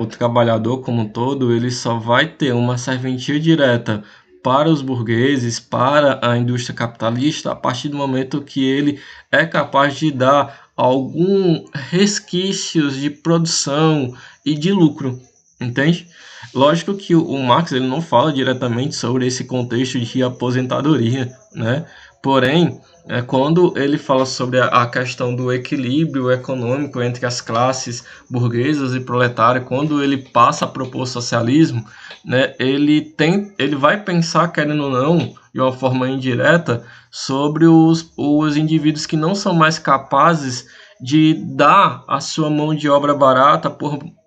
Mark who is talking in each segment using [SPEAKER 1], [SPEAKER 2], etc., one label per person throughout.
[SPEAKER 1] o trabalhador como um todo, ele só vai ter uma serventia direta para os burgueses, para a indústria capitalista, a partir do momento que ele é capaz de dar algum resquícios de produção e de lucro, entende? Lógico que o Marx ele não fala diretamente sobre esse contexto de aposentadoria, né? Porém, quando ele fala sobre a questão do equilíbrio econômico entre as classes burguesas e proletárias, quando ele passa a propor socialismo, né, ele vai pensar, querendo ou não, de uma forma indireta, sobre os indivíduos que não são mais capazes de dar a sua mão de obra barata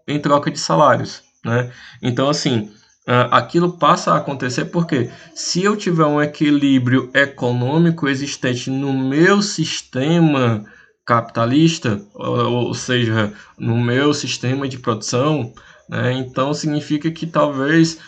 [SPEAKER 1] em troca de salários, né? Então, assim, aquilo passa a acontecer porque se eu tiver um equilíbrio econômico existente no meu sistema capitalista, ou seja, no meu sistema de produção, né, então significa que talvez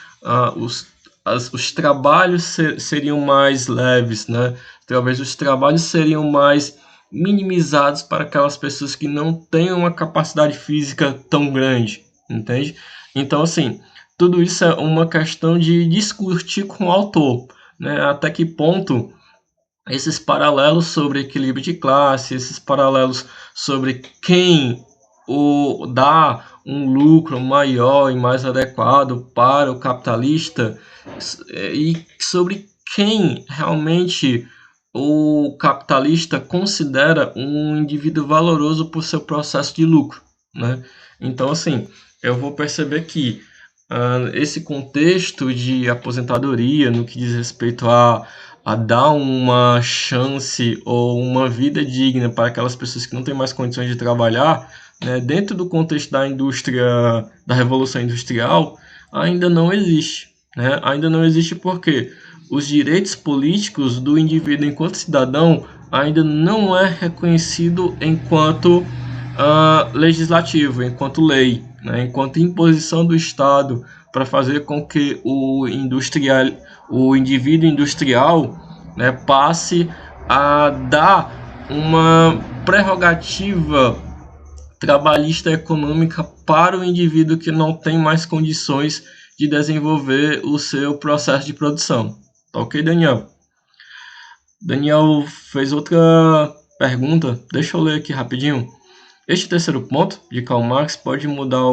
[SPEAKER 1] os trabalhos seriam mais leves, né? Talvez os trabalhos seriam mais minimizados para aquelas pessoas que não têm uma capacidade física tão grande, entende? Então, assim, tudo isso é uma questão de discutir com o autor, né? Até que ponto esses paralelos sobre equilíbrio de classe, esses paralelos sobre quem dá um lucro maior e mais adequado para o capitalista e sobre quem realmente o capitalista considera um indivíduo valoroso por seu processo de lucro, né? Então, assim, eu vou perceber que esse contexto de aposentadoria, no que diz respeito a dar uma chance ou uma vida digna para aquelas pessoas que não têm mais condições de trabalhar, né, dentro do contexto da indústria, da Revolução Industrial, ainda não existe. Né? Ainda não existe porque os direitos políticos do indivíduo enquanto cidadão ainda não é reconhecido enquanto legislativo, enquanto lei, né? Enquanto imposição do Estado para fazer com que o indivíduo industrial, né, passe a dar uma prerrogativa trabalhista econômica para o indivíduo que não tem mais condições de desenvolver o seu processo de produção. Tá ok, Daniel? Daniel fez outra pergunta, deixa eu ler aqui rapidinho. Este terceiro ponto de Karl Marx pode mudar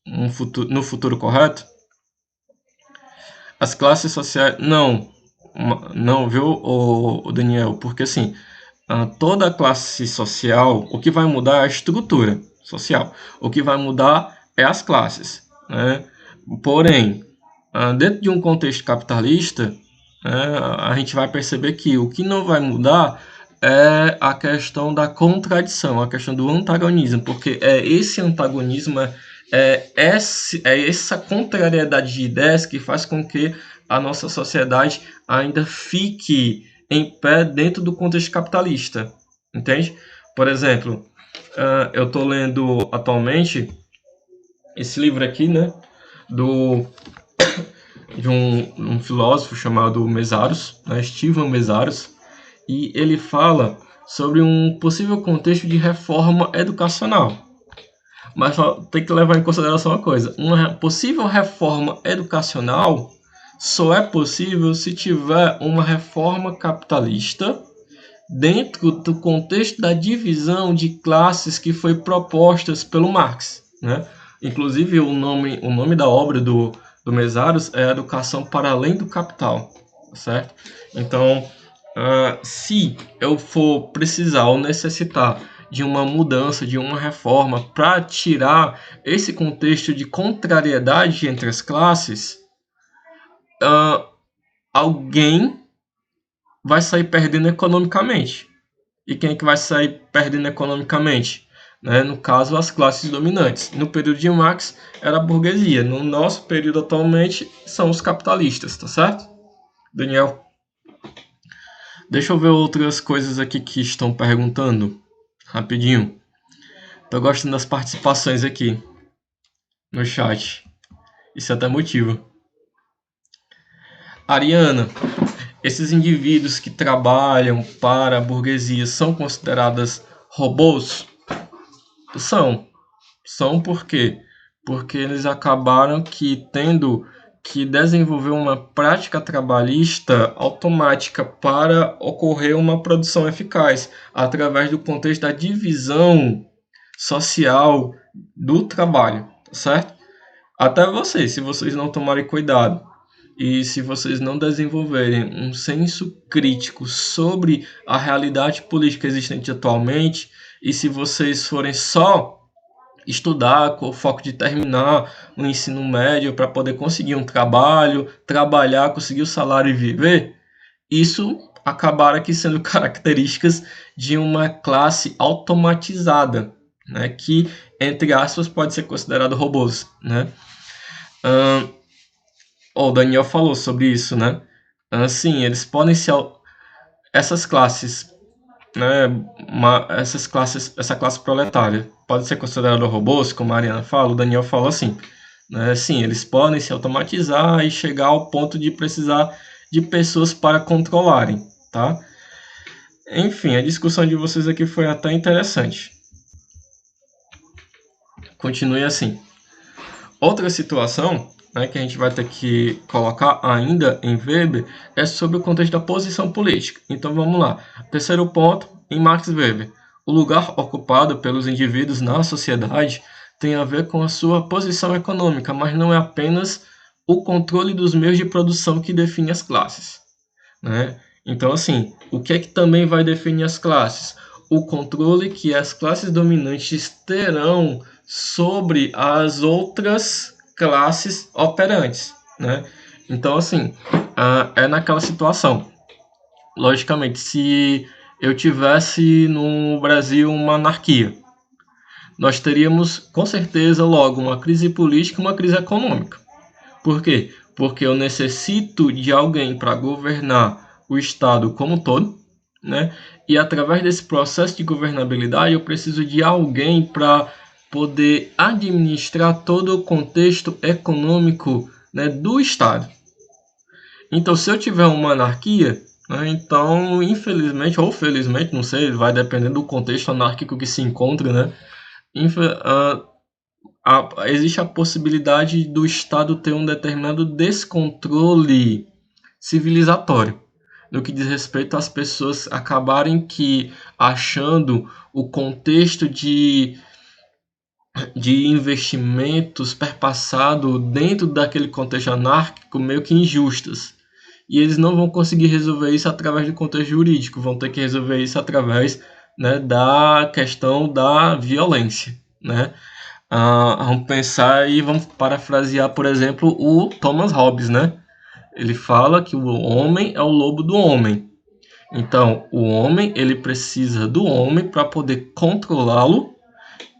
[SPEAKER 1] no futuro correto? As classes sociais... Não, viu, o Daniel? Porque, assim, toda classe social, o que vai mudar é a estrutura social. O que vai mudar é as classes, né? Porém, dentro de um contexto capitalista, a gente vai perceber que o que não vai mudar é a questão da contradição, a questão do antagonismo, porque é esse antagonismo, essa contrariedade de ideias que faz com que a nossa sociedade ainda fique em pé dentro do contexto capitalista, entende? Por exemplo, eu estou lendo atualmente esse livro aqui, né, de um filósofo chamado Mesaros, né, Steven Mesaros, e ele fala sobre um possível contexto de reforma educacional. Mas tem que levar em consideração uma coisa: uma possível reforma educacional só é possível se tiver uma reforma capitalista dentro do contexto da divisão de classes que foi proposta pelo Marx, né? Inclusive o nome da obra do Mesaros é Educação para Além do Capital, certo? Então, se eu for precisar ou necessitar de uma mudança, de uma reforma para tirar esse contexto de contrariedade entre as classes, alguém vai sair perdendo economicamente. E quem é que vai sair perdendo economicamente? Né? No caso, as classes dominantes. No período de Marx, era a burguesia. No nosso período atualmente, são os capitalistas, tá certo? Daniel, deixa eu ver outras coisas aqui que estão perguntando. Rapidinho. Tô gostando das participações aqui no chat. Isso até motiva. Ariana, esses indivíduos que trabalham para a burguesia são considerados robôs? São. São por quê? porque eles acabaram que tendo que desenvolver uma prática trabalhista automática para ocorrer uma produção eficaz, através do contexto da divisão social do trabalho, certo? Até vocês, se vocês não tomarem cuidado e se vocês não desenvolverem um senso crítico sobre a realidade política existente atualmente, e se vocês forem só estudar com o foco de terminar o ensino médio para poder conseguir um trabalho, trabalhar, conseguir o salário e viver, isso acabará aqui sendo características de uma classe automatizada, né, que, entre aspas, pode ser considerado robôs, né? O Daniel falou sobre isso, né? Sim, eles podem ser essas classes, né? Essa classe proletária pode ser considerada robôs, como a Mariana fala, o Daniel fala assim, né? Sim, eles podem se automatizar e chegar ao ponto de precisar de pessoas para controlarem, tá? Enfim, a discussão de vocês aqui foi até interessante. Continue assim. Outra situação, né, que a gente vai ter que colocar ainda em Weber é sobre o contexto da posição política. Então vamos lá. Terceiro ponto, em Max Weber. O lugar ocupado pelos indivíduos na sociedade tem a ver com a sua posição econômica, mas não é apenas o controle dos meios de produção que define as classes, né? Então, assim, o que é que também vai definir as classes? O controle que as classes dominantes terão sobre as outras classes operantes, né? Então, assim, é naquela situação. Logicamente, se eu tivesse no Brasil uma anarquia, nós teríamos com certeza logo uma crise política e uma crise econômica. Por quê? Porque eu necessito de alguém para governar o Estado como um todo, né? E através desse processo de governabilidade, eu preciso de alguém para poder administrar todo o contexto econômico, né, do Estado. Então, se eu tiver uma anarquia, né, então, infelizmente ou felizmente, não sei, vai depender do contexto anárquico que se encontra, né? Existe a possibilidade do Estado ter um determinado descontrole civilizatório no que diz respeito às pessoas acabarem que achando o contexto de investimentos perpassado dentro daquele contexto anárquico meio que injustas. E eles não vão conseguir resolver isso através do contexto jurídico, vão ter que resolver isso através, né, da questão da violência, né? Vamos pensar e vamos parafrasear, por exemplo, o Thomas Hobbes, né? Ele fala que o homem é o lobo do homem. Então, o homem ele precisa do homem para poder controlá-lo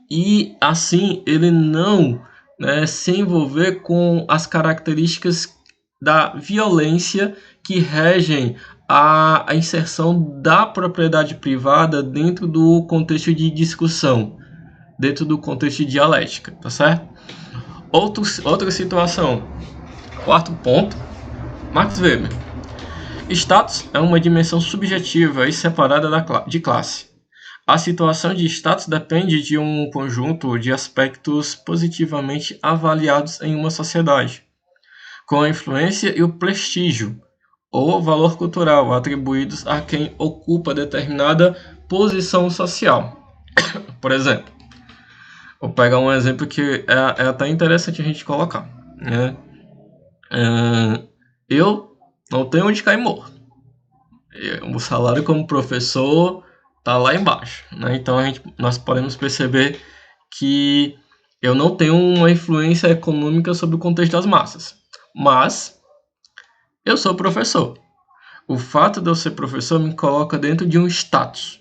[SPEAKER 1] e assim ele não, né, se envolver com as características da violência que regem a inserção da propriedade privada dentro do contexto de discussão, dentro do contexto de dialética, tá certo? Outra situação, quarto ponto, Max Weber. Status é uma dimensão subjetiva e separada de classe. A situação de status depende de um conjunto de aspectos positivamente avaliados em uma sociedade, com a influência e o prestígio ou valor cultural atribuídos a quem ocupa determinada posição social. Por exemplo, vou pegar um exemplo que é até interessante a gente colocar, né? Eu não tenho onde cair morto. O salário como professor tá lá embaixo, né? Então nós podemos perceber que eu não tenho uma influência econômica sobre o contexto das massas, mas eu sou professor. O fato de eu ser professor me coloca dentro de um status.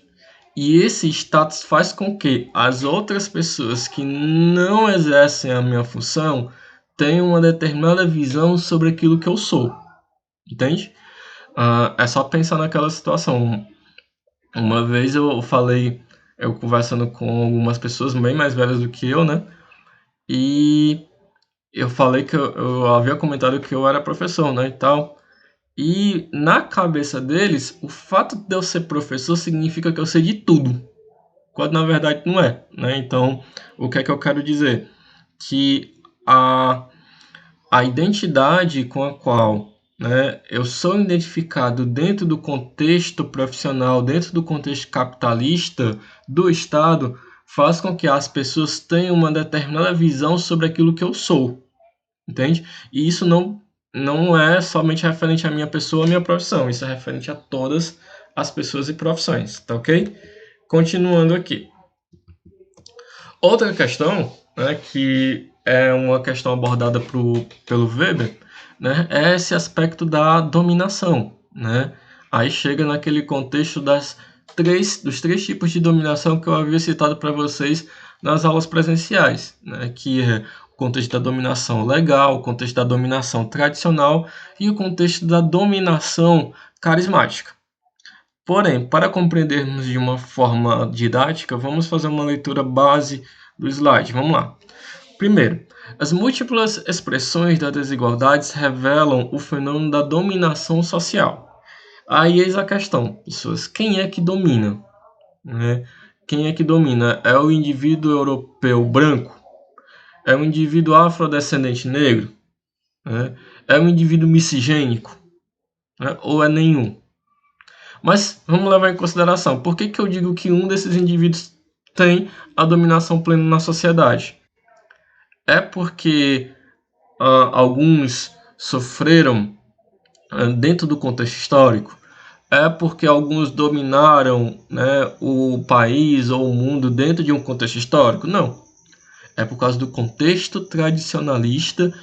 [SPEAKER 1] E esse status faz com que as outras pessoas que não exercem a minha função tenham uma determinada visão sobre aquilo que eu sou. Entende? É só pensar naquela situação. Uma vez eu conversando com algumas pessoas bem mais velhas do que eu, né? E eu falei que eu havia comentado que eu era professor, né? E tal. E na cabeça deles, o fato de eu ser professor significa que eu sei de tudo, quando na verdade não é, né? Então, o que é que eu quero dizer? Que a identidade com a qual, né, eu sou identificado dentro do contexto profissional, dentro do contexto capitalista do Estado, faz com que as pessoas tenham uma determinada visão sobre aquilo que eu sou, entende? E isso não é somente referente à minha pessoa, à minha profissão, isso é referente a todas as pessoas e profissões, tá ok? Continuando aqui. Outra questão, né, que é uma questão abordada pelo Weber, né, é esse aspecto da dominação, né? Aí chega naquele contexto dos três tipos de dominação que eu havia citado para vocês nas aulas presenciais, né, que é o contexto da dominação legal, o contexto da dominação tradicional e o contexto da dominação carismática. Porém, para compreendermos de uma forma didática, vamos fazer uma leitura base do slide. Vamos lá. Primeiro, as múltiplas expressões das desigualdades revelam o fenômeno da dominação social. Aí eis a questão, pessoas: quem é que domina? Né? Quem é que domina? É o indivíduo europeu branco? É o indivíduo afrodescendente negro? Né? É o indivíduo miscigênico? Né? Ou é nenhum? Mas vamos levar em consideração, por que eu digo que um desses indivíduos tem a dominação plena na sociedade? É porque alguns sofreram dentro do contexto histórico? É porque alguns dominaram, né, o país ou o mundo dentro de um contexto histórico? Não. É por causa do contexto tradicionalista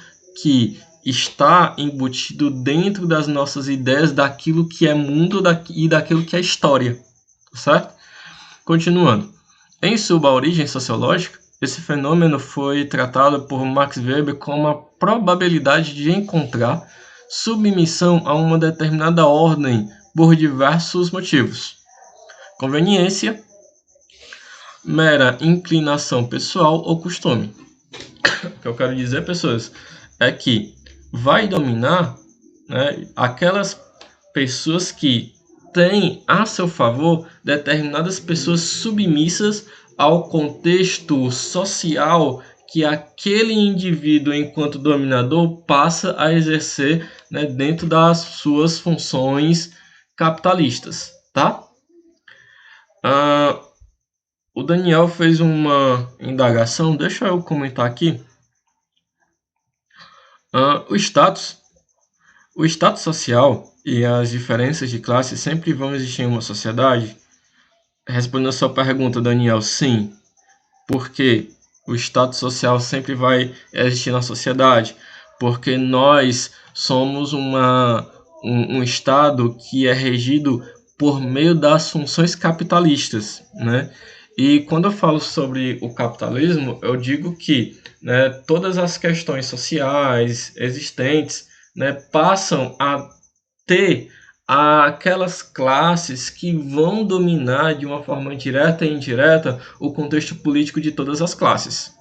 [SPEAKER 1] que está embutido dentro das nossas ideias daquilo que é mundo e daquilo que é história, certo? Continuando. Em sua origem sociológica, esse fenômeno foi tratado por Max Weber como a probabilidade de encontrar submissão a uma determinada ordem por diversos motivos: conveniência, mera inclinação pessoal ou costume. O que eu quero dizer, pessoas, é que vai dominar, né, aquelas pessoas que têm a seu favor determinadas pessoas submissas ao contexto social que aquele indivíduo, enquanto dominador, passa a exercer, né, dentro das suas funções capitalistas, tá? O Daniel fez uma indagação, deixa eu comentar aqui. O status social e as diferenças de classe sempre vão existir em uma sociedade? Respondendo a sua pergunta, Daniel, sim. Porque o status social sempre vai existir na sociedade? Porque nós somos um Estado que é regido por meio das funções capitalistas, né? E quando eu falo sobre o capitalismo, eu digo que, né, todas as questões sociais existentes, né, passam a ter aquelas classes que vão dominar de uma forma direta e indireta o contexto político de todas as classes.